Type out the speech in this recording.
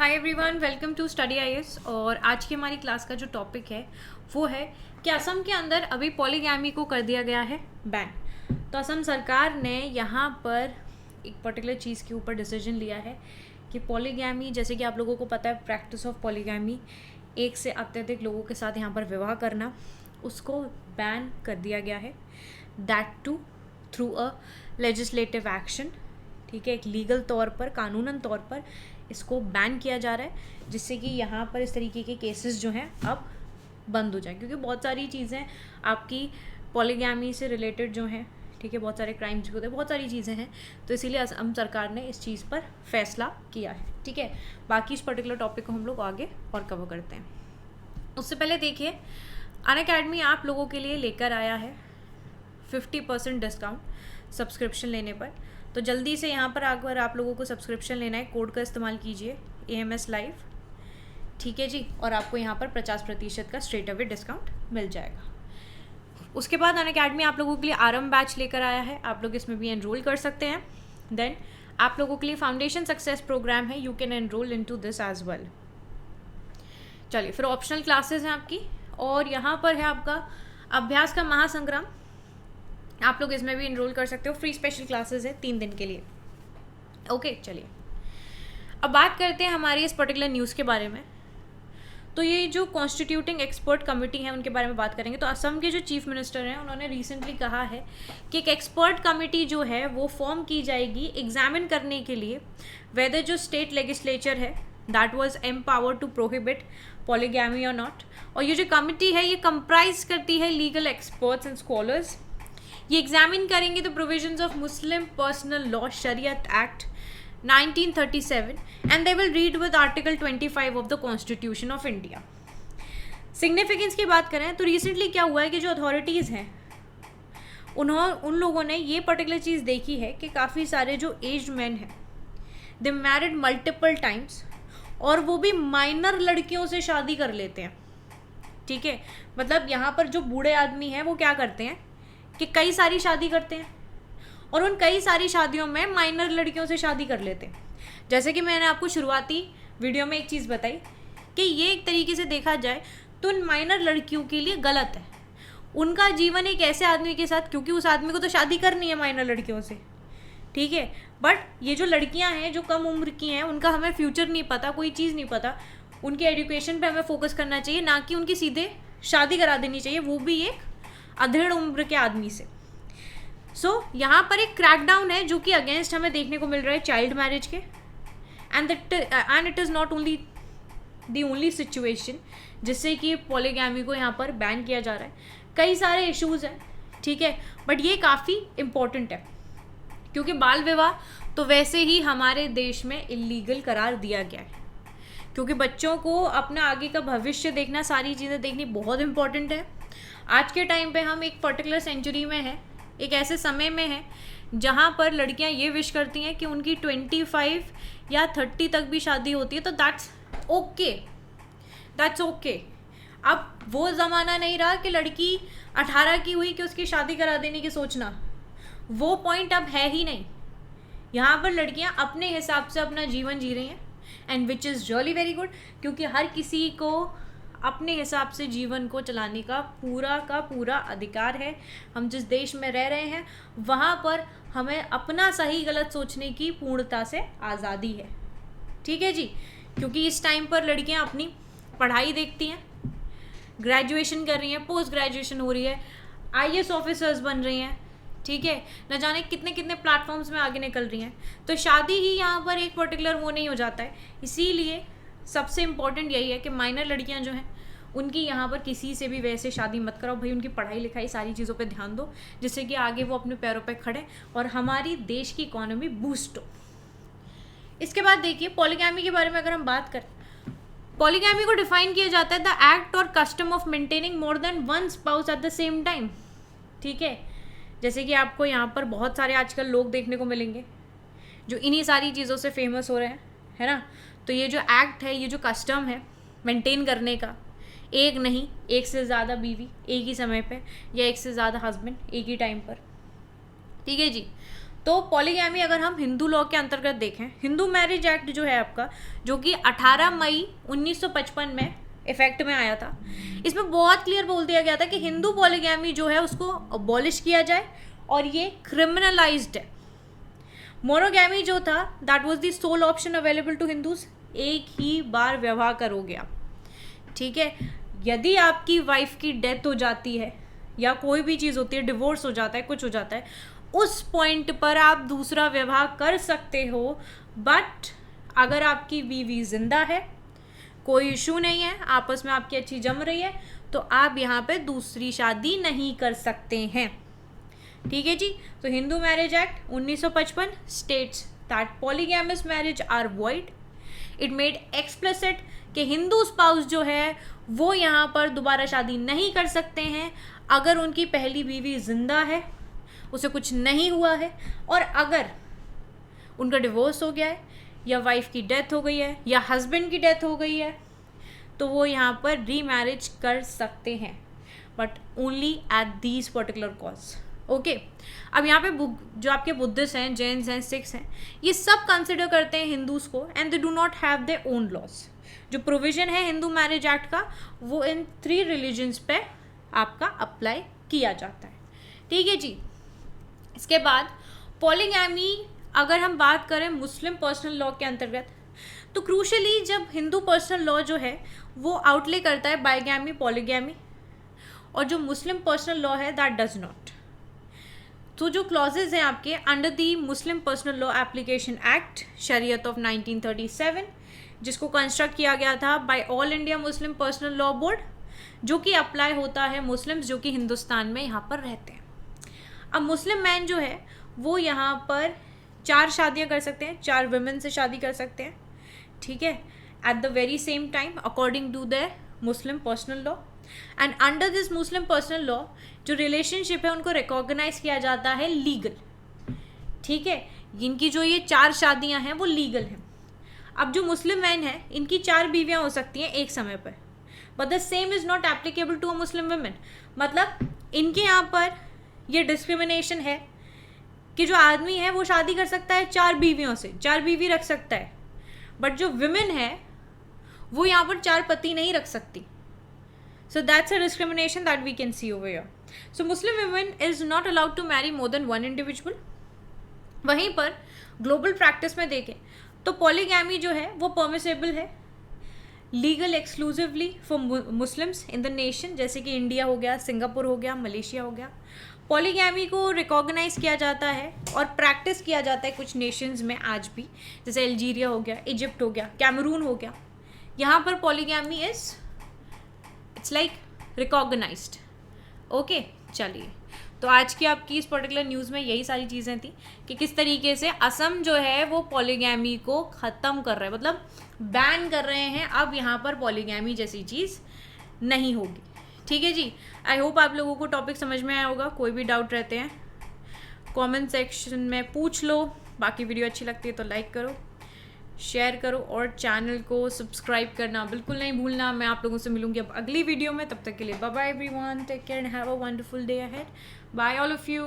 Hi everyone, welcome to study IAS. और आज की हमारी क्लास का जो टॉपिक है वो है कि असम के अंदर अभी पॉलीगैमी को कर दिया गया है बैन। तो असम सरकार ने यहाँ पर एक पर्टिकुलर चीज़ के ऊपर डिसीजन लिया है कि पॉलीगैमी, जैसे कि आप लोगों को पता है, प्रैक्टिस ऑफ पॉलीगैमी, एक से अत्यधिक लोगों के साथ यहाँ पर विवाह करना, उसको बैन कर दिया गया है। That too through a legislative action. ठीक है, एक लीगल तौर पर, कानूनन तौर पर इसको बैन किया जा रहा है, जिससे कि यहाँ पर इस तरीके के केसेस जो हैं अब बंद हो जाए। क्योंकि बहुत सारी चीज़ें आपकी पॉलीगैमी से रिलेटेड जो हैं, ठीक है, बहुत सारे क्राइम्स भी होते हैं, बहुत सारी चीज़ें हैं। तो इसीलिए असम सरकार ने इस चीज़ पर फैसला किया है। ठीक है, बाकी इस पर्टिकुलर टॉपिक को हम लोग आगे और कवर करते हैं। उससे पहले देखिए, अनअकैडमी आप लोगों के लिए लेकर आया है 50% डिस्काउंट सब्सक्रिप्शन लेने पर। तो जल्दी से यहाँ पर अगर आप लोगों को सब्सक्रिप्शन लेना है, कोड का इस्तेमाल कीजिए AMS लाइव। ठीक है जी, और आपको यहाँ पर 50% का स्ट्रेट अवे डिस्काउंट मिल जाएगा। उसके बाद अनअकैडमी आप लोगों के लिए आरएम बैच लेकर आया है, आप लोग इसमें भी एनरोल कर सकते हैं। देन आप लोगों के लिए फाउंडेशन सक्सेस प्रोग्राम है, you can enrol into this as well. चलिए, फिर ऑप्शनल क्लासेस हैं आपकी, और यहाँ पर है आपका अभ्यास का महासंग्राम, आप लोग इसमें भी इनरोल कर सकते हो। फ्री स्पेशल क्लासेस है 3 दिन के लिए। ओके, चलिए अब बात करते हैं हमारी इस पर्टिकुलर न्यूज़ के बारे में। तो ये जो कॉन्स्टिट्यूटिंग एक्सपर्ट कमेटी है उनके बारे में बात करेंगे। तो असम के जो चीफ मिनिस्टर हैं उन्होंने रिसेंटली कहा है कि एक एक्सपर्ट कमेटी जो है वो फॉर्म की जाएगी एग्जामिन करने के लिए वेदर जो स्टेट लेजिस्लेचर है that was empowered to prohibit polygamy or not. और ये जो कमेटी है ये कंप्राइज करती है लीगल एक्सपर्ट्स एंड स्कॉलर्स। ये एग्जामिन करेंगे the provisions of Muslim personal law Shariat act 1937 and they will read with article 25 of the constitution of India. Significance की बात करें तो रिसेंटली क्या हुआ है कि जो अथॉरिटीज़ हैं उन लोगों ने ये पर्टिकुलर चीज़ देखी है कि काफ़ी सारे जो एज्ड मैन हैं दे मैरिड मल्टीपल टाइम्स, और वो भी माइनर लड़कियों से शादी कर लेते हैं। ठीक है, मतलब यहाँ पर जो बूढ़े आदमी हैं वो क्या करते हैं कि कई सारी शादी करते हैं, और उन कई सारी शादियों में माइनर लड़कियों से शादी कर लेते हैं। जैसे कि मैंने आपको शुरुआती वीडियो में एक चीज़ बताई कि ये एक तरीके से देखा जाए तो उन माइनर लड़कियों के लिए गलत है। उनका जीवन एक ऐसे आदमी के साथ, क्योंकि उस आदमी को तो शादी करनी है माइनर लड़कियों से, ठीक है, बट ये जो लड़कियां हैं जो कम उम्र की हैं उनका हमें फ्यूचर नहीं पता, कोई चीज़ नहीं पता, उनके एजुकेशन पे हमें फोकस करना चाहिए, ना कि उनकी सीधे शादी करा देनी चाहिए, वो भी एक अधेड़ उम्र के आदमी से। यहाँ पर एक क्रैकडाउन है जो कि अगेंस्ट हमें देखने को मिल रहा है चाइल्ड मैरिज के। And it is not only the only situation जिससे कि पॉलीगैमी को यहाँ पर बैन किया जा रहा है। कई सारे इश्यूज हैं, ठीक है, बट ये काफ़ी इम्पोर्टेंट है क्योंकि बाल विवाह तो वैसे ही हमारे देश में इलीगल करार दिया गया है। क्योंकि बच्चों को अपना आगे का भविष्य देखना, सारी चीज़ें देखनी बहुत इम्पोर्टेंट है। आज के टाइम पे हम एक पर्टिकुलर सेंचुरी में हैं, एक ऐसे समय में है जहाँ पर लड़कियाँ ये विश करती हैं कि उनकी 25 या 30 तक भी शादी होती है, तो दैट्स ओके। अब वो ज़माना नहीं रहा कि लड़की 18 की हुई कि उसकी शादी करा देने की सोचना, वो पॉइंट अब है ही नहीं। यहाँ पर लड़कियाँ अपने हिसाब से अपना जीवन जी रही हैं, and which is really very good, क्योंकि हर किसी को अपने हिसाब से जीवन को चलाने का पूरा अधिकार है। हम जिस देश में रह रहे हैं वहाँ पर हमें अपना सही गलत सोचने की पूर्णता से आज़ादी है। ठीक है जी, क्योंकि इस टाइम पर लड़कियाँ अपनी पढ़ाई देखती हैं, ग्रेजुएशन कर रही हैं, पोस्ट ग्रेजुएशन हो रही है, IAS ऑफिसर्स बन रही हैं, ठीक है, न जाने कितने कितने प्लेटफॉर्म्स में आगे निकल रही हैं। तो शादी ही यहाँ पर एक पर्टिकुलर वो नहीं हो जाता है। इसीलिए सबसे इम्पॉर्टेंट यही है कि माइनर लड़कियाँ जो हैं उनकी यहाँ पर किसी से भी वैसे शादी मत कराओ भाई। उनकी पढ़ाई लिखाई सारी चीज़ों पे ध्यान दो, जिससे कि आगे वो अपने पैरों पे खड़े और हमारी देश की इकोनॉमी बूस्ट हो। इसके बाद देखिए, पॉलीगैमी के बारे में अगर हम बात करें, पॉलीगैमी को डिफाइन किया जाता है द एक्ट और custom of maintaining more than one spouse at the same time. ठीक है, जैसे कि आपको यहाँ पर बहुत सारे आजकल लोग देखने को मिलेंगे जो इन्हीं सारी चीज़ों से फेमस हो रहे हैं, है ना। तो ये जो एक्ट है, ये जो कस्टम है मेंटेन करने का, एक नहीं एक से ज़्यादा बीवी एक ही समय पे, या एक से ज़्यादा हस्बैंड एक ही टाइम पर, ठीक है जी। तो पॉलीगैमी अगर हम हिंदू लॉ के अंतर्गत देखें, हिंदू मैरिज एक्ट जो है आपका, जो कि 18 मई 1955 में इफेक्ट में आया था, इसमें बहुत क्लियर बोल दिया गया था कि हिंदू पॉलीगैमी जो है उसको अबॉलिश किया जाए और ये क्रिमिनलाइज्ड है। मोनोगैमी जो था that was the sole option available to Hindus, एक ही बार विवाह करोगे आप, ठीक है। यदि आपकी वाइफ की डेथ हो जाती है या कोई भी चीज़ होती है, डिवोर्स हो जाता है, कुछ हो जाता है, उस पॉइंट पर आप दूसरा विवाह कर सकते हो, बट अगर आपकी बीवी जिंदा है, कोई इशू नहीं है, आपस में आपकी अच्छी जम रही है, तो आप यहाँ पे दूसरी शादी नहीं कर सकते हैं, ठीक है जी। तो Hindu marriage act 1955 states that polygamous marriage are void. It made explicit कि हिंदू स्पाउस जो है वो यहाँ पर दोबारा शादी नहीं कर सकते हैं अगर उनकी पहली बीवी जिंदा है, उसे कुछ नहीं हुआ है, और अगर उनका डिवोर्स हो गया है या वाइफ की डेथ हो गई है या हस्बैंड की डेथ हो गई है, तो वो यहाँ पर रीमैरिज कर सकते हैं, but only at these particular cause. Okay, अब यहाँ पे जो आपके बुद्धिस्ट हैं, जैन्स हैं, सिख्स हैं, ये सब कंसिडर करते हैं हिंदूज को, and they do not have their own loss. जो प्रोविजन है हिंदू मैरिज एक्ट का वो इन 3 रिलीजन्स पे आपका अप्लाई किया जाता है, ठीक है जी। इसके बाद पॉलीगैमी अगर हम बात करें मुस्लिम पर्सनल लॉ के अंतर्गत, तो क्रूशली जब हिंदू पर्सनल लॉ जो है वो आउटले करता है बाइगैमी, पॉलीगैमी, और जो मुस्लिम पर्सनल लॉ है दैट डज नॉट। तो जो क्लॉजेज हैं आपके under the Muslim personal law application act Shariat of 1937, जिसको कंस्ट्रक्ट किया गया था by all India Muslim personal law board, जो कि अप्लाई होता है मुस्लिम्स जो कि हिंदुस्तान में यहाँ पर रहते हैं। अब मुस्लिम मैन जो है वो यहाँ पर 4 शादियाँ कर सकते हैं, 4 वुमेन से शादी कर सकते हैं, ठीक है, at the very same time according to the Muslim personal law. And under this Muslim personal law जो रिलेशनशिप है उनको रिकॉग्नाइज किया जाता है लीगल, ठीक है। इनकी जो ये 4 शादियां हैं वो लीगल हैं। अब जो मुस्लिम मैन है इनकी 4 बीवियां हो सकती हैं एक समय पर, but the same is not applicable to a Muslim women. मतलब इनके यहाँ पर ये डिस्क्रिमिनेशन है कि जो आदमी है वो शादी कर सकता है 4 बीवियों से, 4 बीवी रख सकता है, बट जो विमेन है वो यहाँ पर 4 पति नहीं रख सकती। So that's a discrimination that we can see over here. So Muslim women is not allowed to marry more than 1 individual. वहीं पर ग्लोबल प्रैक्टिस में देखें तो पॉलीगैमी जो है वो परमिसेबल है legal exclusively for Muslims in the nation, जैसे कि इंडिया हो गया, सिंगापुर हो गया, मलेशिया हो गया। पॉलीगैमी को रिकॉग्नाइज किया जाता है और प्रैक्टिस किया जाता है कुछ नेशंस में आज भी, जैसे अल्जीरिया हो गया, इजिप्ट हो गया, कैमरून हो गया। यहाँ पर polygamy is it's like recognised. Okay, चलिए, तो आज की आपकी इस पर्टिकुलर न्यूज़ में यही सारी चीज़ें थी कि किस तरीके से असम जो है वो पॉलीगैमी को ख़त्म कर रहा है, मतलब बैन कर रहे हैं। अब यहाँ पर पॉलीगैमी जैसी चीज़ नहीं होगी, ठीक है जी। आई होप आप लोगों को टॉपिक समझ में आया होगा। कोई भी डाउट रहते हैं कमेंट सेक्शन में पूछ लो। बाकी वीडियो अच्छी लगती है तो लाइक करो, शेयर करो और चैनल को सब्सक्राइब करना बिल्कुल नहीं भूलना। मैं आप लोगों से मिलूंगी अब अगली वीडियो में, तब तक के लिए bye bye everyone, take care and have a wonderful day ahead. Bye all of you.